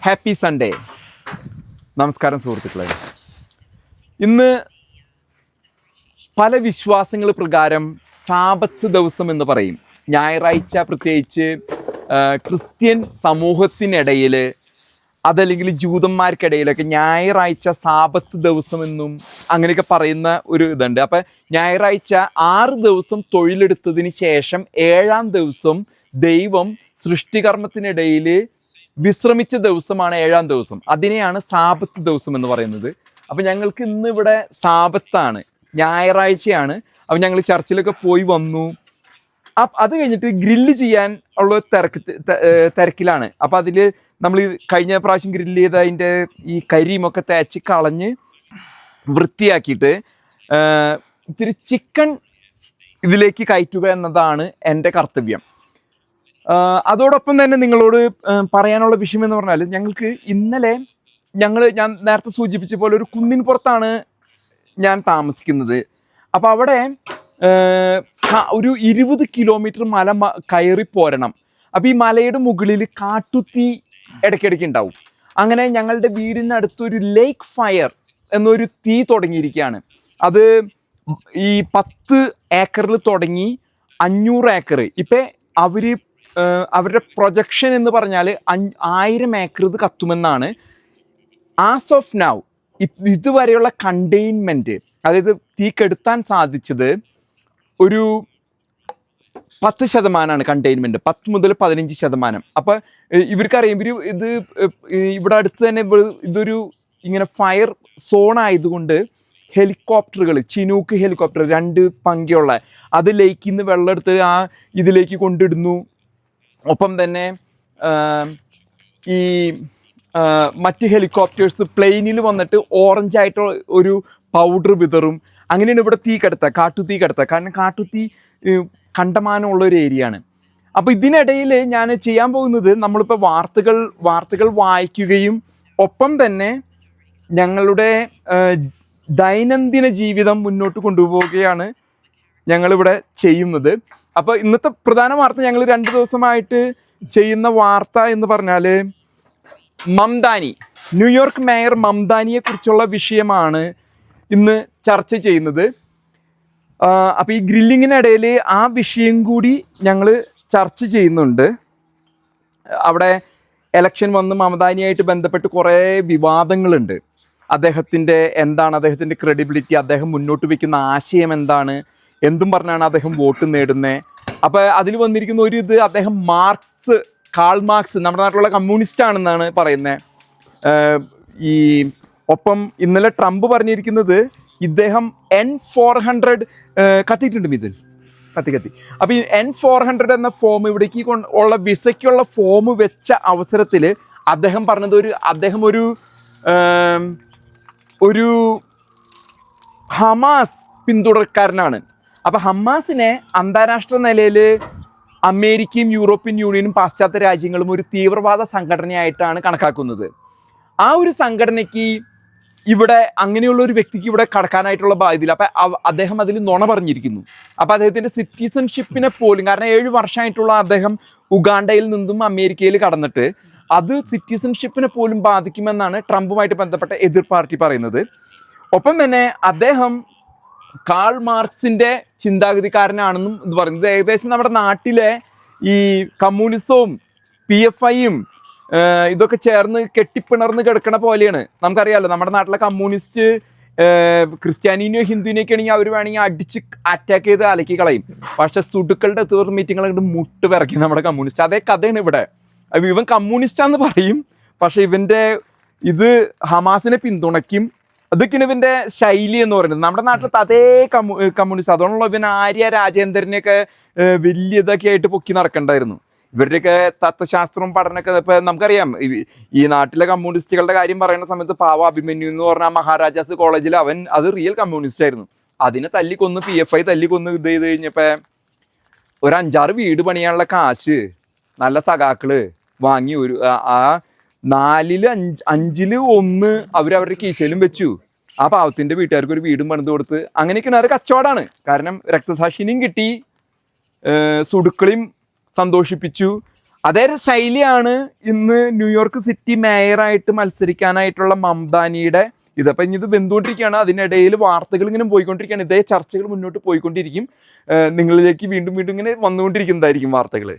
Happy Sunday. നമസ്കാരം സുഹൃത്തുക്കളെ. ഇന്ന് പല വിശ്വാസങ്ങൾ പ്രകാരം സാബത്ത് ദിവസം എന്ന് പറയും. ഞായറാഴ്ച പ്രത്യേകിച്ച് ക്രിസ്ത്യൻ സമൂഹത്തിനിടയിൽ അതല്ലെങ്കിൽ ജൂതന്മാർക്കിടയിലൊക്കെ ഞായറാഴ്ച സാബത്ത് ദിവസം എന്നും അങ്ങനെയൊക്കെ പറയുന്ന ഒരു ഇതുണ്ട്. അപ്പം ഞായറാഴ്ച 6 ദിവസം തൊഴിലെടുത്തതിന് ശേഷം 7-ാം ദിവസം ദൈവം സൃഷ്ടികർമ്മത്തിനിടയിൽ വിശ്രമിച്ച ദിവസമാണ് 7-ാം ദിവസം. അതിനെയാണ് സാബത്ത് ദിവസം എന്ന് പറയുന്നത്. അപ്പം ഞങ്ങൾക്ക് ഇന്ന് ഇവിടെ സാബത്താണ്, ഞായറാഴ്ചയാണ്. അപ്പം ഞങ്ങൾ ചർച്ചിലൊക്കെ പോയി വന്നു. അത് കഴിഞ്ഞിട്ട് ഗ്രില്ല് ചെയ്യാൻ ഉള്ള തിരക്കിലാണ്. അപ്പം അതിൽ നമ്മൾ കഴിഞ്ഞ പ്രാവശ്യം ഗ്രില്ല് ചെയ്ത അതിൻ്റെ ഈ കരിയുമൊക്കെ തേച്ച് കളഞ്ഞ് വൃത്തിയാക്കിയിട്ട് ഇത്തിരി ചിക്കൻ ഇതിലേക്ക് കയറ്റുക എന്നതാണ് എൻ്റെ കർത്തവ്യം. അതോടൊപ്പം തന്നെ നിങ്ങളോട് പറയാനുള്ള വിഷയം എന്ന് പറഞ്ഞാൽ, ഞങ്ങൾക്ക് ഇന്നലെ ഞാൻ നേരത്തെ സൂചിപ്പിച്ച പോലെ ഒരു കുന്നിൻ പുറത്താണ് ഞാൻ താമസിക്കുന്നത്. അപ്പോൾ അവിടെ ഒരു 20 കിലോമീറ്റർ മല കയറി പോരണം. അപ്പോൾ ഈ മലയുടെ മുകളിൽ കാട്ടുതീ ഇടയ്ക്കിടയ്ക്ക് ഉണ്ടാവും. അങ്ങനെ ഞങ്ങളുടെ വീടിനടുത്തൊരു ലേക്ക് ഫയർ എന്നൊരു തീ തുടങ്ങിയിരിക്കുകയാണ്. അത് ഈ 10 ഏക്കറിൽ തുടങ്ങി 500 ഏക്കർ. ഇപ്പം അവരുടെ പ്രൊജക്ഷൻ എന്ന് പറഞ്ഞാൽ 1000 ഏക്കർ ഇത് കത്തുമെന്നാണ്. ആസ് ഓഫ് നൗ ഇതുവരെയുള്ള കണ്ടെയ്ൻമെൻറ്റ്, അതായത് തീ കെടുത്താൻ സാധിച്ചത് ഒരു 10% കണ്ടെയ്ൻമെൻറ്റ്, 10 മുതൽ 15%. അപ്പോൾ ഇവർക്കറിയാം, ഇവിടെ അടുത്ത് തന്നെ ഇതൊരു ഇങ്ങനെ ഫയർ സോൺ ആയതുകൊണ്ട് ഹെലികോപ്റ്ററുകൾ, ചിനൂക്ക് ഹെലികോപ്റ്റർ 2 പങ്കയുള്ള അത് ലേക്കിൽ നിന്ന് വെള്ളം എടുത്ത് ഇതിലേക്ക് കൊണ്ടിടുന്നു. ഒപ്പം തന്നെ ഈ മറ്റ് ഹെലികോപ്റ്റേഴ്സ് പ്ലെയിനിൽ വന്നിട്ട് ഓറഞ്ചായിട്ട് ഒരു പൗഡർ വിതറും. അങ്ങനെയാണ് ഇവിടെ കാട്ടുതീ കടത്തുക. കാരണം കാട്ടുതീ കണ്ടമാനമുള്ളൊരു ഏരിയയാണ്. അപ്പോൾ ഇതിനിടയിൽ ഞാൻ ചെയ്യാൻ പോകുന്നത്, നമ്മളിപ്പോൾ വാർത്തകൾ വായിക്കുകയും ഒപ്പം തന്നെ ഞങ്ങളുടെ ദൈനംദിന ജീവിതം മുന്നോട്ട് കൊണ്ടുപോവുകയാണ് ഞങ്ങളിവിടെ ചെയ്യുന്നത്. അപ്പോൾ ഇന്നത്തെ പ്രധാന വാർത്ത, ഞങ്ങൾ 2 ദിവസമായിട്ട് ചെയ്യുന്ന വാർത്ത എന്ന് പറഞ്ഞാൽ മംദാനി, ന്യൂയോർക്ക് മേയർ മംദാനിയെ കുറിച്ചുള്ള വിഷയമാണ് ഇന്ന് ചർച്ച ചെയ്യുന്നത്. അപ്പോൾ ഈ ഗ്രില്ലിങ്ങിനിടയിൽ ആ വിഷയം കൂടി ഞങ്ങൾ ചർച്ച ചെയ്യുന്നുണ്ട്. അവിടെ ഇലക്ഷൻ വന്ന് മംദാനിയായിട്ട് ബന്ധപ്പെട്ട് കുറേ വിവാദങ്ങളുണ്ട്. അദ്ദേഹത്തിൻ്റെ ക്രെഡിബിലിറ്റി, അദ്ദേഹം മുന്നോട്ട് വയ്ക്കുന്ന ആശയം എന്താണ്, എന്തും പറഞ്ഞാണ് അദ്ദേഹം വോട്ട് നേടുന്നത്. അപ്പോൾ അതിൽ വന്നിരിക്കുന്ന അദ്ദേഹം കാൾ മാർക്സ് നമ്മുടെ നാട്ടിലുള്ള കമ്മ്യൂണിസ്റ്റ് ആണെന്നാണ് പറയുന്നത്. ഒപ്പം ഇന്നലെ ട്രംപ് പറഞ്ഞിരിക്കുന്നത് ഇദ്ദേഹം N400 കത്തിയിട്ടുണ്ട് ഇതിൽ കത്തി. അപ്പോൾ ഈ N400 എന്ന ഫോം ഇവിടേക്ക് ഉള്ള വിസയ്ക്കുള്ള ഫോം വെച്ച അവസരത്തിൽ അദ്ദേഹം പറഞ്ഞത് അദ്ദേഹം ഒരു ഹമാസ് പിന്തുണക്കാരനാണ്. അപ്പോൾ ഹമാസിനെ അന്താരാഷ്ട്ര നിലയിൽ അമേരിക്കയും യൂറോപ്യൻ യൂണിയനും പാശ്ചാത്യ രാജ്യങ്ങളും ഒരു തീവ്രവാദ സംഘടനയായിട്ടാണ് കണക്കാക്കുന്നത്. ആ ഒരു സംഘടനയ്ക്ക് ഇവിടെ അങ്ങനെയുള്ള ഒരു വ്യക്തിക്ക് ഇവിടെ കടക്കാനായിട്ടുള്ള ബാധ്യതയില്ല. അപ്പം അദ്ദേഹം അതിൽ നുണ പറഞ്ഞിരിക്കുന്നു. അപ്പോൾ അദ്ദേഹത്തിൻ്റെ സിറ്റിസൺഷിപ്പിനെ പോലും, കാരണം 7 വർഷമായിട്ടുള്ള അദ്ദേഹം ഉഗാണ്ടയിൽ നിന്നും അമേരിക്കയിൽ കടന്നിട്ട് അത് സിറ്റിസൺഷിപ്പിനെ പോലും ബാധിക്കുമെന്നാണ് ട്രംപുമായിട്ട് ബന്ധപ്പെട്ട എതിർ പാർട്ടി പറയുന്നത്. ഒപ്പം തന്നെ അദ്ദേഹം കാൾ മാർക്സിൻ്റെ ചിന്താഗതിക്കാരനാണെന്നും ഇത് പറയുന്നത്. ഏകദേശം നമ്മുടെ നാട്ടിലെ ഈ കമ്മ്യൂണിസവും PFIയും ഇതൊക്കെ ചേർന്ന് കെട്ടിപ്പിണർന്ന് കിടക്കണ പോലെയാണ്. നമുക്കറിയാമല്ലോ, നമ്മുടെ നാട്ടിലെ കമ്മ്യൂണിസ്റ്റ് ക്രിസ്ത്യാനിനെയോ ഹിന്ദുവിനെയൊക്കെ ആണെങ്കിൽ അവർ വേണമെങ്കിൽ അടിച്ച് അറ്റാക്ക് ചെയ്ത് അലക്കി കളയും. പക്ഷെ സുഡുക്കളുടെ തീർ മീറ്റിങ്ങൾ കണ്ട് മുട്ട് പിറക്കി നമ്മുടെ കമ്മ്യൂണിസ്റ്റ്. അതേ കഥയാണ് ഇവിടെ. ഇവൻ കമ്മ്യൂണിസ്റ്റാന്ന് പറയും, പക്ഷെ ഇത് ഹമാസിനെ പിന്തുണയ്ക്കും. അതൊക്കെയാണ് ഇവൻ്റെ ശൈലി എന്ന് പറയുന്നത്. നമ്മുടെ നാട്ടിലത്തെ അതേ കമ്മ്യൂണിസ്റ്റ്. അതുകൊണ്ടുള്ള ആര്യ രാജേന്ദ്രനെയൊക്കെ വലിയ ഇതൊക്കെ ആയിട്ട് പൊക്കി നടക്കണ്ടായിരുന്നു. ഇവരുടെയൊക്കെ തത്വശാസ്ത്രവും പഠനമൊക്കെ ഇപ്പം നമുക്കറിയാം. ഈ നാട്ടിലെ കമ്മ്യൂണിസ്റ്റുകളുടെ കാര്യം പറയുന്ന സമയത്ത് പാവ അഭിമന്യു എന്ന് പറഞ്ഞാൽ മഹാരാജാസ് കോളേജിൽ അത് റിയൽ കമ്മ്യൂണിസ്റ്റ് ആയിരുന്നു. അതിനെ തല്ലിക്കൊന്ന് PFI തല്ലിക്കൊന്ന് ഇത് ചെയ്ത് കഴിഞ്ഞപ്പോൾ ഒരു 5-6 വീട് പണിയാനുള്ള കാശ് നല്ല സഖാക്കള് വാങ്ങി ആ 4-ൽ 5-ൽ 1 അവരവരുടെ കീശയിലും വെച്ചു. ആ പാവത്തിൻ്റെ വീട്ടുകാർക്ക് ഒരു വീടും പണിത് കൊടുത്ത് അങ്ങനെയൊക്കെയാണ്. അത് കച്ചവടമാണ്. കാരണം രക്തസാക്ഷിനെയും കിട്ടി, സുടുക്കളെയും സന്തോഷിപ്പിച്ചു. അതേ ശൈലിയാണ് ഇന്ന് ന്യൂയോർക്ക് സിറ്റി മേയറായിട്ട് മത്സരിക്കാനായിട്ടുള്ള മംദാനിയുടെ ഇതപ്പം ഇനി ഇത് വെന്തുകൊണ്ടിരിക്കുകയാണ്. അതിനിടയിൽ വാർത്തകൾ ഇങ്ങനെ പോയിക്കൊണ്ടിരിക്കുകയാണ്. ഇതേ ചർച്ചകൾ മുന്നോട്ട് പോയിക്കൊണ്ടിരിക്കും. നിങ്ങളിലേക്ക് വീണ്ടും വീണ്ടും ഇങ്ങനെ വന്നുകൊണ്ടിരിക്കുന്നതായിരിക്കും വാർത്തകൾ.